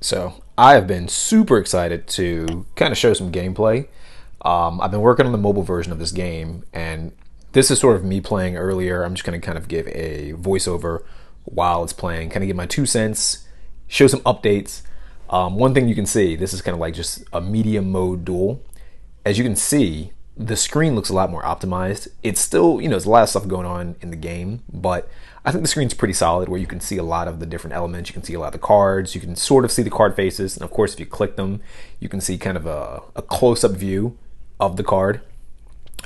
So I have been super excited to kind of show some gameplay. I've been working on the mobile version of this game, and this is sort of me playing earlier. I'm just going to kind of give a voiceover while it's playing, kind of give my 2 cents, show some updates. One thing you can see, this is kind of like just a medium mode duel. As you can see, the screen looks a lot more optimized. It's still, there's a lot of stuff going on in the game, but I think the screen's pretty solid where you can see a lot of the different elements. You can see a lot of the cards. You can sort of see the card faces. And of course, if you click them, you can see kind of a close-up view of the card.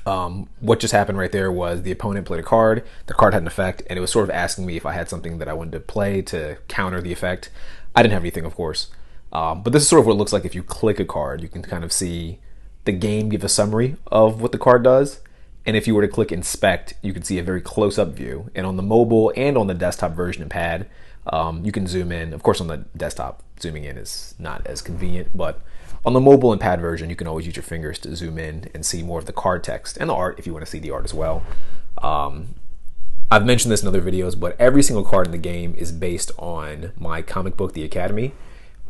What just happened right there was the opponent played a card. The card had an effect, and it was sort of asking me if I had something that I wanted to play to counter the effect. I didn't have anything, of course. But this is sort of what it looks like if you click a card. You can kind of see the game give a summary of what the card does. And if you were to click inspect, you can see a very close-up view. And on the mobile and on the desktop version and pad, you can zoom in. Of course, on the desktop, zooming in is not as convenient, but on the mobile and pad version, you can always use your fingers to zoom in and see more of the card text and the art if you want to see the art as well. I've mentioned this in other videos, but every single card in the game is based on my comic book, The Academy.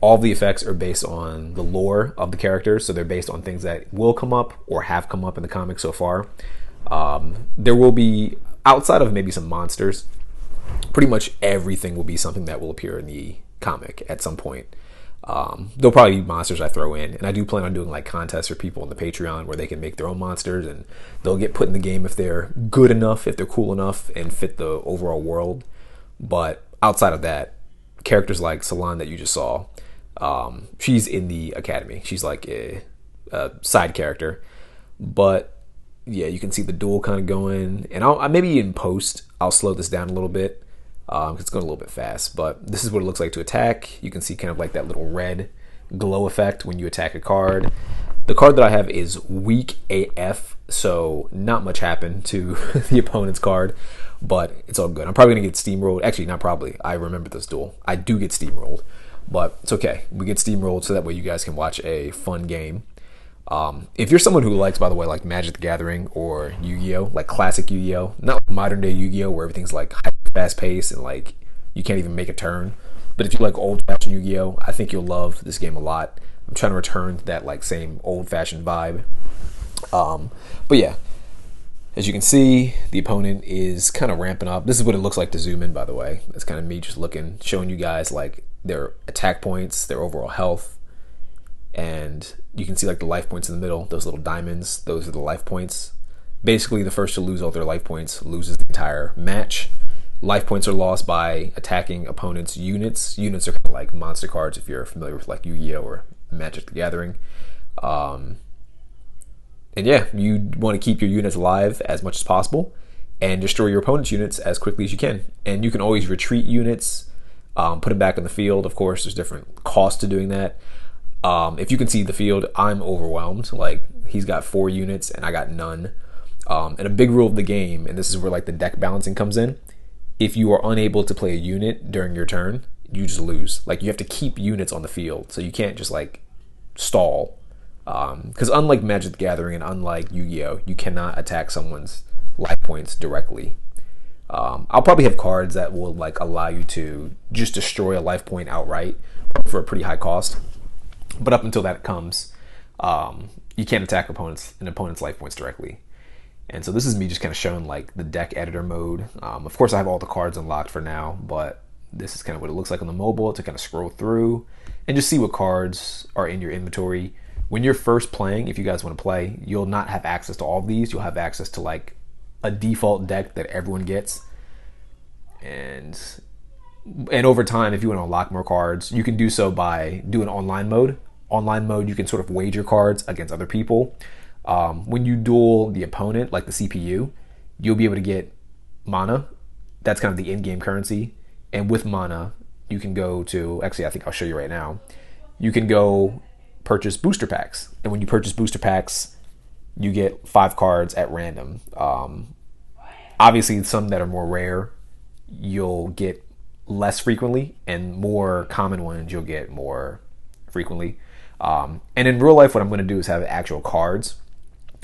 All the effects are based on the lore of the characters, so they're based on things that will come up or have come up in the comic so far. There will be, outside of maybe some monsters, pretty much everything will be something that will appear in the comic at some point. There'll probably be monsters I throw in, and I do plan on doing like contests for people on the Patreon where they can make their own monsters, and they'll get put in the game if they're good enough, if they're cool enough, and fit the overall world. But outside of that, characters like Salon that you just saw, she's in the Academy. She's like a side character, but yeah, you can see the duel kind of going, and I'll maybe in post I'll slow this down a little bit because it's going a little bit fast. But this is what it looks like to attack. You can see kind of like that little red glow effect when you attack a card. The card that I have is weak AF, so not much happened to the opponent's card, but it's all good. I'm probably gonna get steamrolled. Actually, not probably. I remember this duel. I do get steamrolled, but it's okay. We get steamrolled so that way you guys can watch a fun game. If you're someone who likes, by the way, like Magic the Gathering or Yu-Gi-Oh, like classic Yu-Gi-Oh, not like modern day Yu-Gi-Oh where everything's like hyper fast paced and like you can't even make a turn. But if you like old fashioned Yu-Gi-Oh, I think you'll love this game a lot. I'm trying to return to that like same old fashioned vibe. But yeah, as you can see, the opponent is kind of ramping up. This is what it looks like to zoom in, by the way. It's kind of me just looking, showing you guys like their attack points, their overall health, and you can see like the life points in the middle, those little diamonds, those are the life points. Basically, the first to lose all their life points loses the entire match. Life points are lost by attacking opponents' units. Units are kind of like monster cards if you're familiar with like Yu-Gi-Oh or Magic the Gathering. And yeah, you want to keep your units alive as much as possible and destroy your opponent's units as quickly as you can. And you can always retreat units, put them back in the field. Of course, there's different costs to doing that. If you can see the field, I'm overwhelmed. Like, he's got 4 units and I got none. And a big rule of the game, and this is where like the deck balancing comes in, if you are unable to play a unit during your turn, you just lose. Like, you have to keep units on the field, so you can't just like stall. Because unlike Magic the Gathering and unlike Yu-Gi-Oh, you cannot attack someone's life points directly. I'll probably have cards that will like allow you to just destroy a life point outright for a pretty high cost. But up until that comes, you can't attack an opponent's life points directly. And so this is me just kind of showing like the deck editor mode. Of course, I have all the cards unlocked for now, but this is kind of what it looks like on the mobile to kind of scroll through and just see what cards are in your inventory. When you're first playing, if you guys want to play, you'll not have access to all of these. You'll have access to like a default deck that everyone gets. And over time, if you want to unlock more cards, you can do so by doing online mode. Online mode, you can sort of wager cards against other people. When you duel the opponent, like the CPU, you'll be able to get mana. That's kind of the in-game currency. And with mana, you can go to, actually, I think I'll show you right now. You can go purchase booster packs. And when you purchase booster packs, you get 5 cards at random. Obviously, some that are more rare, you'll get less frequently, and more common ones you'll get more frequently. And in real life, what I'm going to do is have actual cards.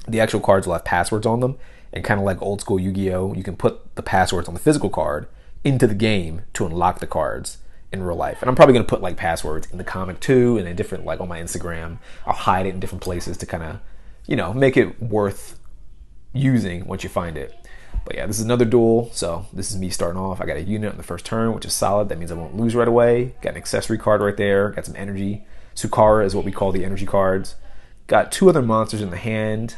The actual cards will have passwords on them, and kind of like old school Yu-Gi-Oh, you can put the passwords on the physical card into the game to unlock the cards. in real life. And I'm probably going to put like passwords in the comic too, and in different, like on my Instagram. I'll hide it in different places to kind of, you know, make it worth using once you find it. But yeah, this is another duel. So this is me starting off. I got a unit on the first turn, which is solid. That means I won't lose right away. Got an accessory card right there. Got some energy. Sukara is what we call the energy cards. Got 2 other monsters in the hand.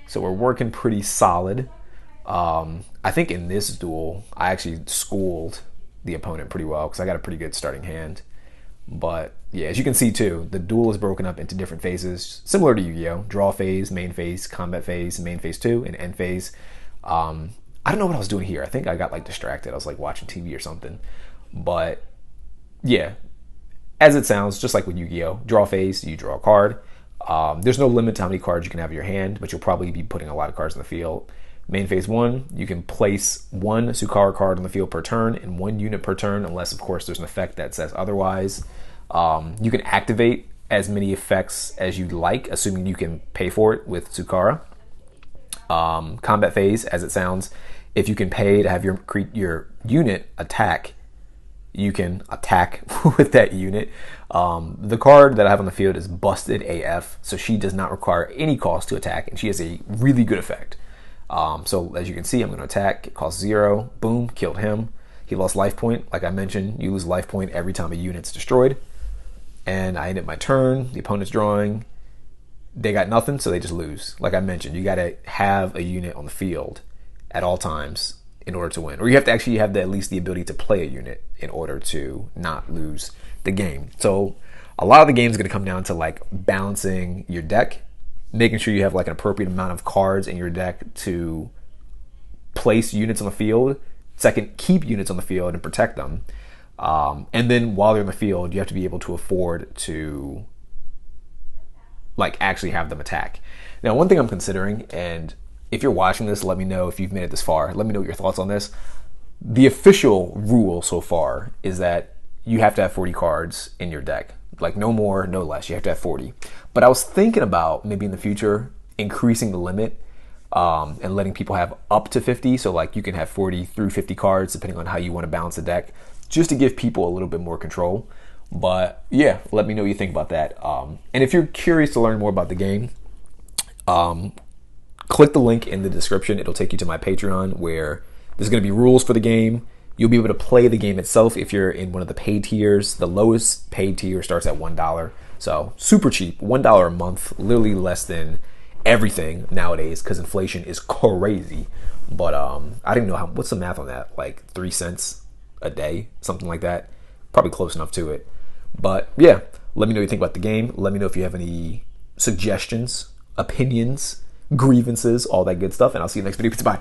So we're working pretty solid. I think in this duel, I actually schooled the opponent pretty well because I got a pretty good starting hand. But yeah, as you can see too, the duel is broken up into different phases, similar to Yu-Gi-Oh! Draw phase, main phase, combat phase, main phase 2, and end phase. I don't know what I was doing here. I think I got like distracted. I was like watching TV or something. But yeah, as it sounds, just like with Yu-Gi-Oh! Draw phase, you draw a card. There's no limit to how many cards you can have in your hand, but you'll probably be putting a lot of cards in the field. Main phase 1, you can place 1 Sukara card on the field per turn and 1 unit per turn, unless of course there's an effect that says otherwise. You can activate as many effects as you'd like, assuming you can pay for it with Sukara. Combat phase, as it sounds, if you can pay to have your unit attack, you can attack with that unit. The card that I have on the field is Busted AF, so she does not require any cost to attack, and she has a really good effect. So as you can see, I'm going to attack. It costs 0. Boom, killed him. He lost life point. Like I mentioned, you lose life point every time a unit's destroyed. And I ended my turn. The opponent's drawing. They got nothing, so they just lose. Like I mentioned, you got to have a unit on the field at all times in order to win. Or you have to actually have at least the ability to play a unit in order to not lose the game. So a lot of the game is going to come down to like balancing your deck, making sure you have like an appropriate amount of cards in your deck to place units on the field. Second, keep units on the field and protect them. And then while they're in the field, you have to be able to afford to like actually have them attack. Now, one thing I'm considering, and if you're watching this, let me know if you've made it this far. Let me know your thoughts on this. The official rule so far is that you have to have 40 cards in your deck. Like no more, no less. You have to have 40. But I was thinking about maybe in the future increasing the limit and letting people have up to 50. So like you can have 40 through 50 cards depending on how you want to balance the deck, just to give people a little bit more control. But yeah, let me know what you think about that. And if you're curious to learn more about the game, click the link in the description. It'll take you to my Patreon where there's going to be rules for the game. You'll be able to play the game itself if you're in one of the paid tiers. The lowest paid tier starts at $1. So super cheap, $1 a month, literally less than everything nowadays because inflation is crazy. But I didn't know what's the math on that? Like 3 cents a day, something like that. Probably close enough to it. But yeah, let me know what you think about the game. Let me know if you have any suggestions, opinions, grievances, all that good stuff. And I'll see you next video. Bye.